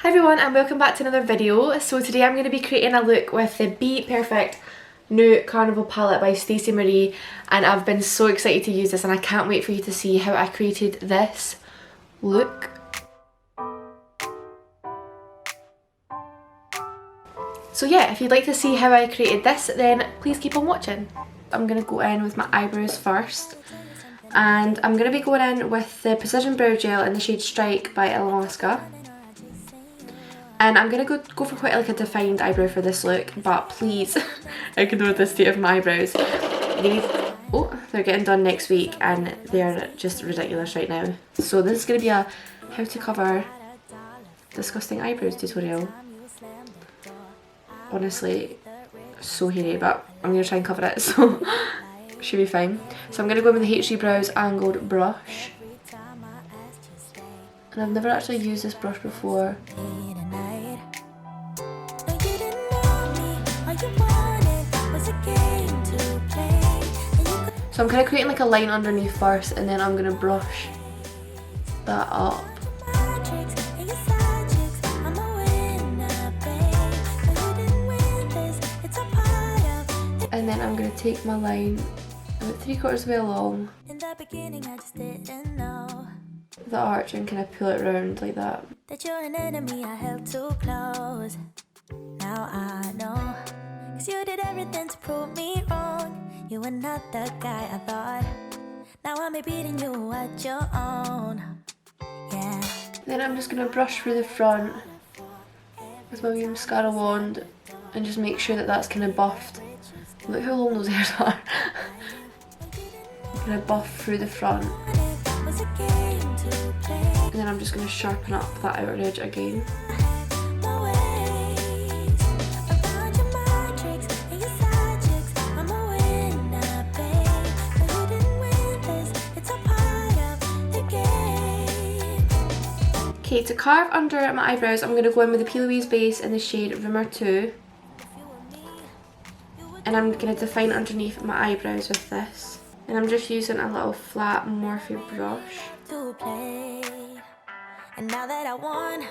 Hi everyone and welcome back to another video. So today I'm going to be creating a look with the Be Perfect new Carnival palette by Stacey Marie, and I've been so excited to use this and I can't wait for you to see how I created this look. So yeah, if you'd like to see how I created this then please keep on watching. I'm going to go in with my eyebrows first, and I'm going to be going in with the Precision Brow Gel in the shade Strike by Alaska. And I'm going to go for quite like a defined eyebrow for this look, but please ignore the state of my eyebrows. They're getting done next week and they're just ridiculous right now. So this is going to be a how to cover disgusting eyebrows tutorial. Honestly, so hairy, but I'm going to try and cover it, so should be fine. So I'm going to go in with the HD Brows Angled brush. And I've never actually used this brush before. So I'm kind of creating like a line underneath first, and then I'm going to brush that up. And then I'm going to take my line about 3/4 of the way along the arch and kind of pull it around like that. That you're an enemy I held too close. Now I know, 'cause you did everything to prove me wrong. You were not the guy I thought. Now I'm beating you at your own. Yeah. Then I'm just going to brush through the front with my wee mascara wand and just make sure that that's kind of buffed. Look how long those hairs are. Kind of buff through the front. And then I'm just going to sharpen up that outer edge again. Okay, to carve under my eyebrows, I'm going to go in with the P. Louise base in the shade Rumor 2. And I'm going to define underneath my eyebrows with this. And I'm just using a little flat Morphe brush. And now that I won,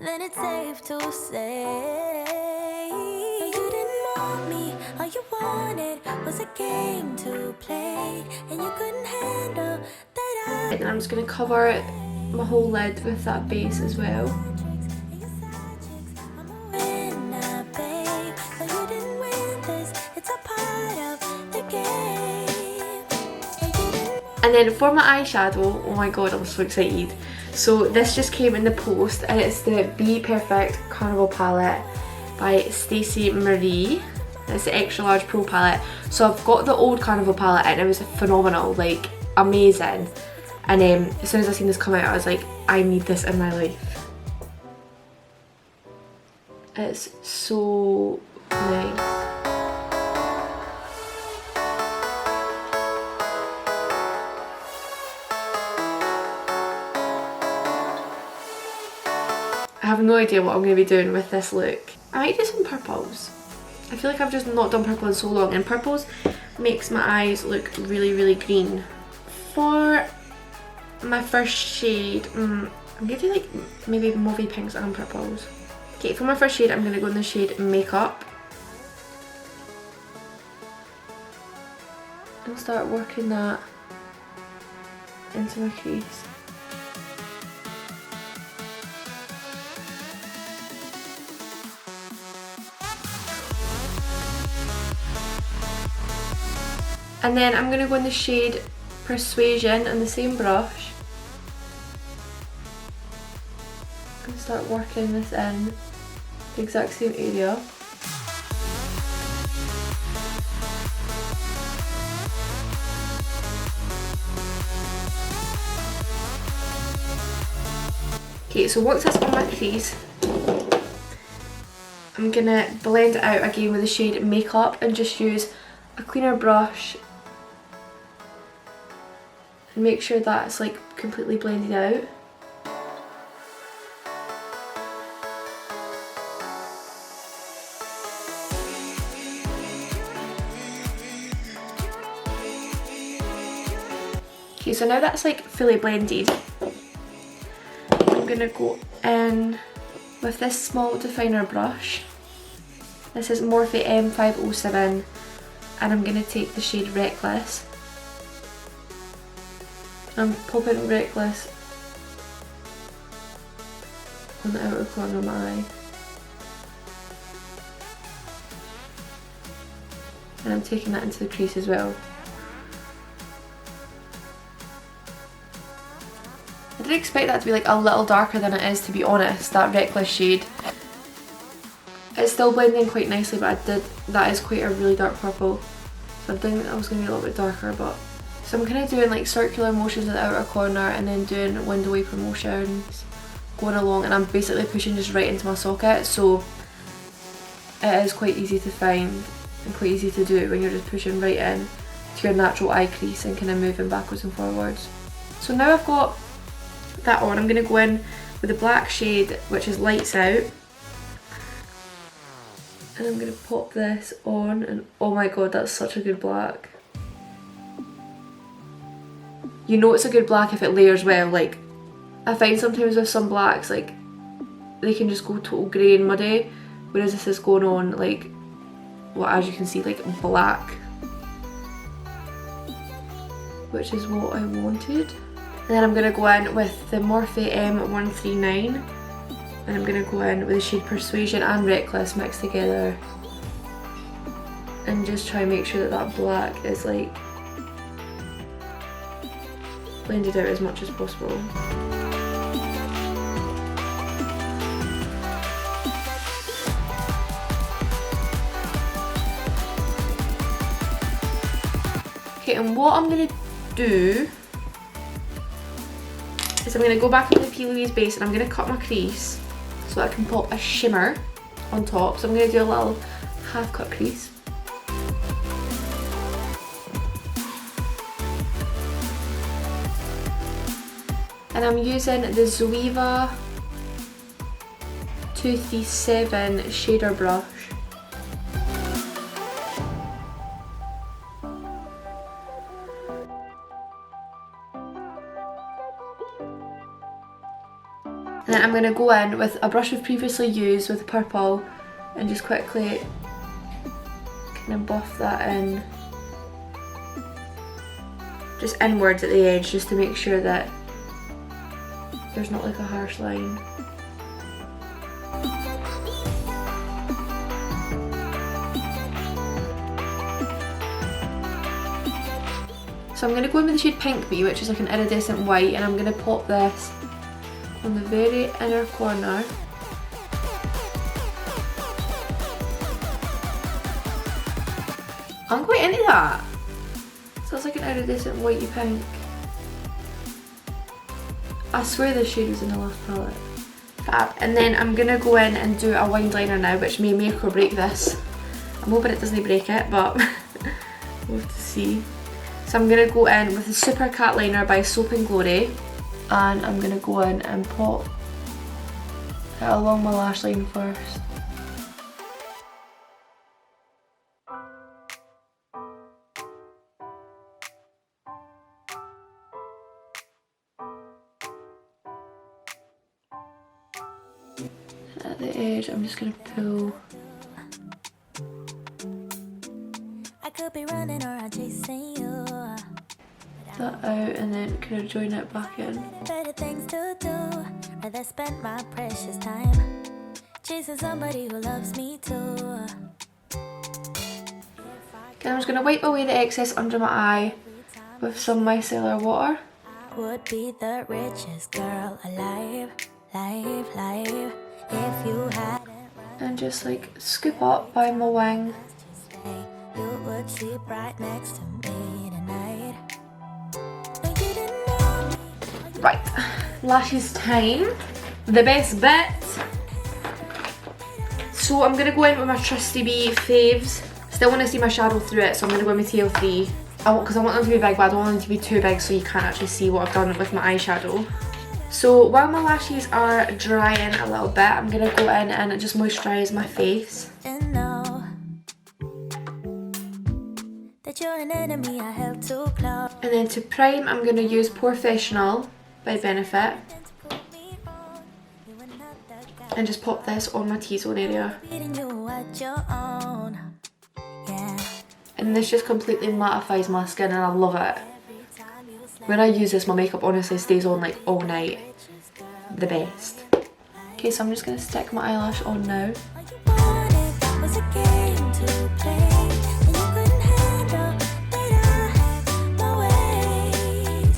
then it's safe to say you didn't want me, all you wanted was a game to play, and you couldn't handle that. And I'm just going to cover my whole lid with that base as well. And then for my eyeshadow, oh my god, I'm so excited. So this just came in the post and it's the Be Perfect Carnival palette by Stacey Marie. It's the extra large pro palette. So I've got the old Carnival palette and it was phenomenal, like amazing. And as soon as I seen this come out, I was like, I need this in my life. It's so nice. I have no idea what I'm going to be doing with this look. I might do some purples. I feel like I've just not done purple in so long, and purples makes my eyes look really, really green. For my first shade, I'm going to do like maybe mauvey pinks and purples. Okay, for my first shade I'm going to go in the shade Makeup. And start working that into my crease. And then I'm going to go in the shade Persuasion on the same brush and start working this in the exact same area. Okay, so once that's on my crease, I'm going to blend it out again with the shade Makeup and just use a cleaner brush and make sure that's like completely blended out. Okay, so now that's like fully blended, I'm gonna go in with this small definer brush. This is Morphe M507 and I'm going to take the shade Reckless. I'm popping Reckless on the outer corner of my eye. And I'm taking that into the crease as well. I did expect that to be like a little darker than it is, to be honest, that Reckless shade. It's still blending quite nicely, but that is quite a really dark purple. So I think that was going to be a little bit darker, but. So I'm kind of doing like circular motions in the outer corner and then doing window wiper motions going along, and I'm basically pushing just right into my socket, so it is quite easy to find and quite easy to do when you're just pushing right in to your natural eye crease and kind of moving backwards and forwards. So now I've got that on, I'm going to go in with the black shade, which is Lights Out, and I'm going to pop this on, and oh my god, that's such a good black. You know it's a good black if it layers well. Like, I find sometimes with some blacks, like, they can just go total grey and muddy, whereas this is going on like, well, as you can see, like black, which is what I wanted. And then I'm going to go in with the Morphe M139 and I'm going to go in with the shade Persuasion and Reckless mixed together and just try and make sure that that black is like blended out as much as possible. Okay, and what I'm going to do is I'm going to go back into the P. Louise base and I'm going to cut my crease so I can pop a shimmer on top. So I'm going to do a little half cut crease. And I'm using the Zoeva 237 shader brush. And then I'm going to go in with a brush we've previously used with purple and just quickly kind of buff that in. Just inwards at the edge, just to make sure that there's not like a harsh line. So I'm going to go in with the shade Pink Bee, which is like an iridescent white, and I'm going to pop this on the very inner corner. I'm quite into that. So it's like an iridescent whitey pink. I swear this shade was in the last palette. Fab. And then I'm gonna go in and do a winged liner now, which may make or break this. I'm hoping it doesn't break it, but we'll have to see. So I'm gonna go in with the Super Cat Liner by Soap and Glory, and I'm gonna go in and pop it along my lash line first. At the edge, I'm just gonna pull I could be running or I'm chasing you. that out and then kind of join it back in. Better things to do. Rather spend my precious time chasing somebody who loves me too. Okay, I'm just gonna wipe away the excess under my eye with some micellar water. I would be the richest girl alive, live, if you hadn't run. And just like scoop up by my wing. Just say you would sleep right next to me tonight. No, you didn't know me. Right, lashes time. The best bit. So I'm gonna go in with my Trusty Bee faves. Still want to see my shadow through it, so I'm gonna go in with TL3. Because I want them to be big, but I don't want them to be too big so you can't actually see what I've done with my eyeshadow. So while my lashes are drying a little bit, I'm gonna go in and just moisturise my face. And know that you're an enemy I held too close. And then to prime, I'm gonna use Professional by Benefit. and just pop this on my T-zone area. And this just completely mattifies my skin and I love it. When I use this, my makeup honestly stays on like all night. The best. Okay, so I'm just gonna stick my eyelash on now.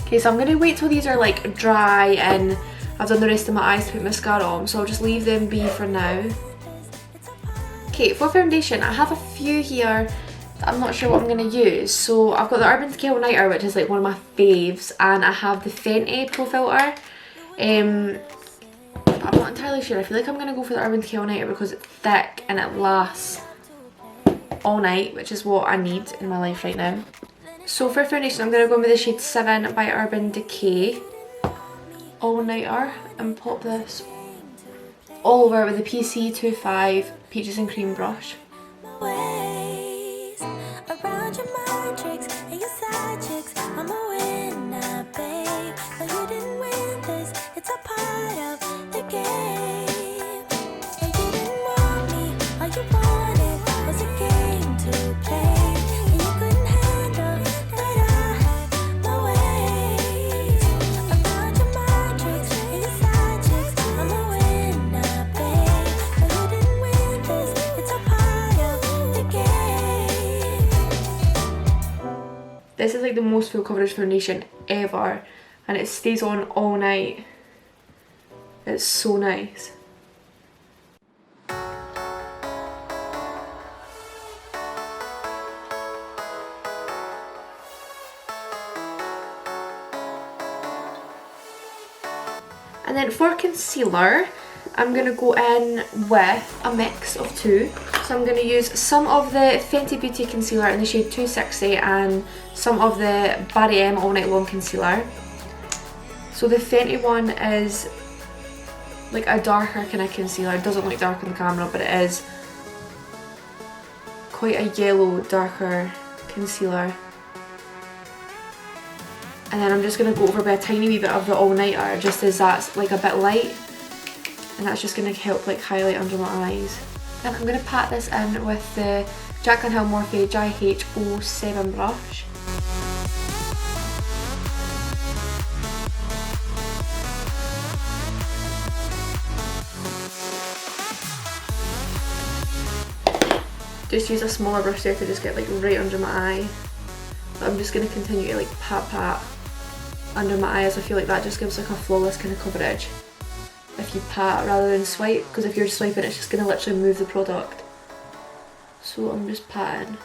Okay, so I'm gonna wait till these are like dry and I've done the rest of my eyes to put mascara on, so I'll just leave them be for now. Okay, for foundation, I have a few here that I'm not sure what I'm gonna use. So I've got the Urban Decay All-Nighter, which is like one of my faves, and I have the Fenty Pro Filter. I'm not entirely sure. I feel like I'm gonna go for the Urban Decay All-Nighter because it's thick and it lasts all night, which is what I need in my life right now. So for foundation, I'm going to go in with the shade 7 by Urban Decay All-Nighter and pop this all over with the PC25 Peaches and Cream brush. This is like the most full coverage foundation ever and it stays on all night. It's so nice. And then for concealer, I'm going to go in with a mix of two. So I'm going to use some of the Fenty Beauty concealer in the shade 260 and some of the Barry M All Night Long concealer. So the Fenty one is like a darker kind of concealer. It doesn't look dark on the camera, but it is quite a yellow, darker concealer. And then I'm just going to go over by a tiny wee bit of the All Nighter, just as that's like a bit light. And that's just going to help like highlight under my eyes. And I'm going to pat this in with the Jaclyn Hill Morphe JH07 brush. Just use a smaller brush there to just get like right under my eye. But I'm just going to continue to like pat under my eyes. I feel like that just gives like a flawless kind of coverage if you pat rather than swipe, because if you're swiping it's just going to literally move the product. So I'm just patting.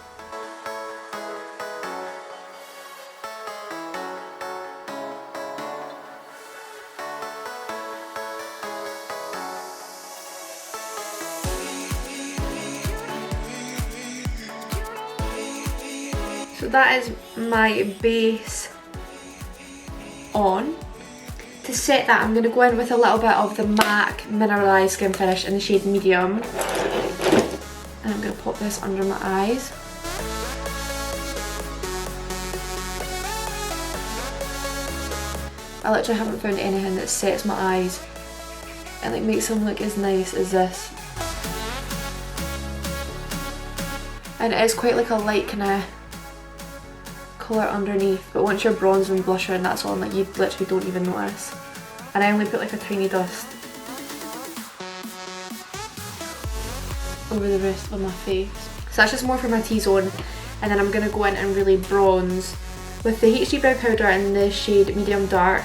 So that is my base on. To set that, I'm going to go in with a little bit of the MAC Mineralized Skin Finish in the shade Medium. And I'm going to pop this under my eyes. I literally haven't found anything that sets my eyes and like makes them look as nice as this. And it is quite like a light kind of colour underneath, but once you're bronzer and blusher and that's on, like you literally don't even notice. And I only put like a tiny dust over the rest of my face. So that's just more for my T-zone, and then I'm going to go in and really bronze with the HD Brow Powder in the shade Medium Dark,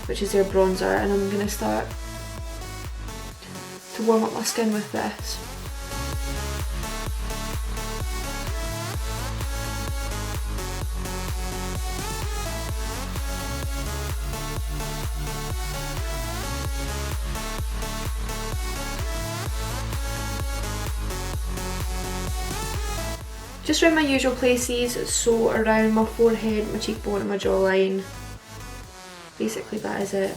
which is their bronzer, and I'm going to start to warm up my skin with this. Just around my usual places, so around my forehead, my cheekbone and my jawline. Basically that is it.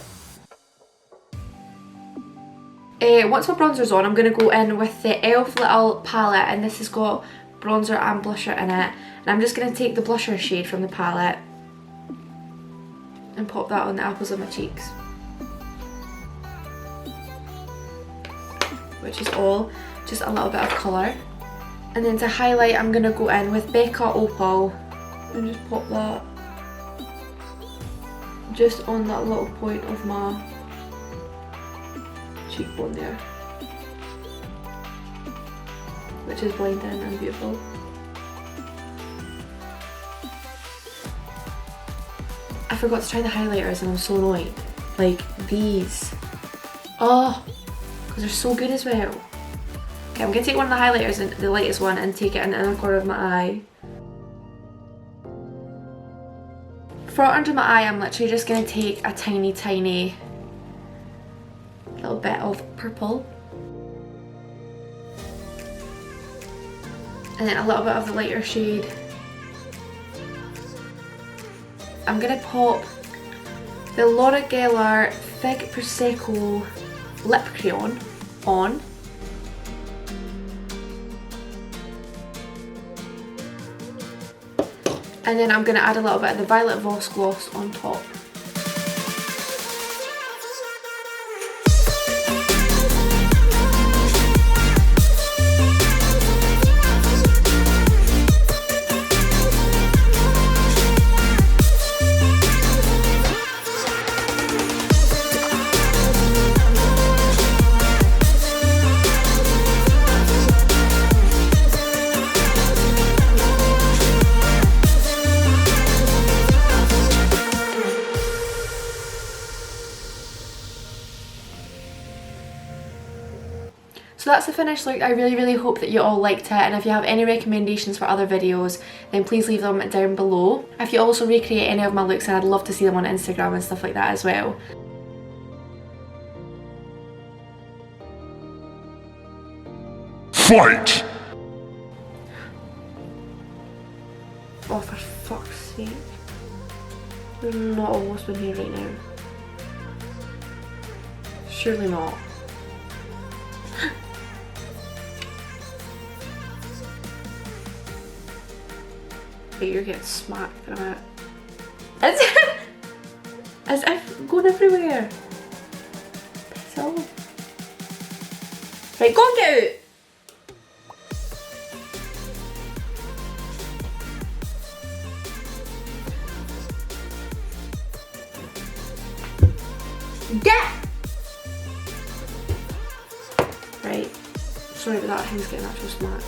Once my bronzer's on, I'm going to go in with the e.l.f. little palette, and this has got bronzer and blusher in it. And I'm just going to take the blusher shade from the palette and pop that on the apples of my cheeks. which is all just a little bit of colour. And then to highlight, I'm going to go in with Becca Opal and just pop that just on that little point of my cheekbone there, which is blinding and beautiful. I forgot to try the highlighters and I'm so annoyed. Like these. Oh, because they're so good as well. Okay, I'm going to take one of the highlighters, and the lightest one, and take it in the inner corner of my eye. For under my eye, I'm literally just going to take a tiny little bit of purple. And then a little bit of the lighter shade. I'm going to pop the Laura Geller Fig Prosecco Lip Crayon on. And then I'm going to add a little bit of the Violet Voss gloss on top. So that's the finished look. I really hope that you all liked it, and if you have any recommendations for other videos then please leave them down below. If you also recreate any of my looks, then I'd love to see them on Instagram and stuff like that as well. Fight! Oh, for fuck's sake. There's not a wasp in here right now. Surely not. Wait, you're getting smacked in a minute. As if going everywhere. Piss off. Right, go and get out! Get! Right. Sorry about that, he's getting actual smack.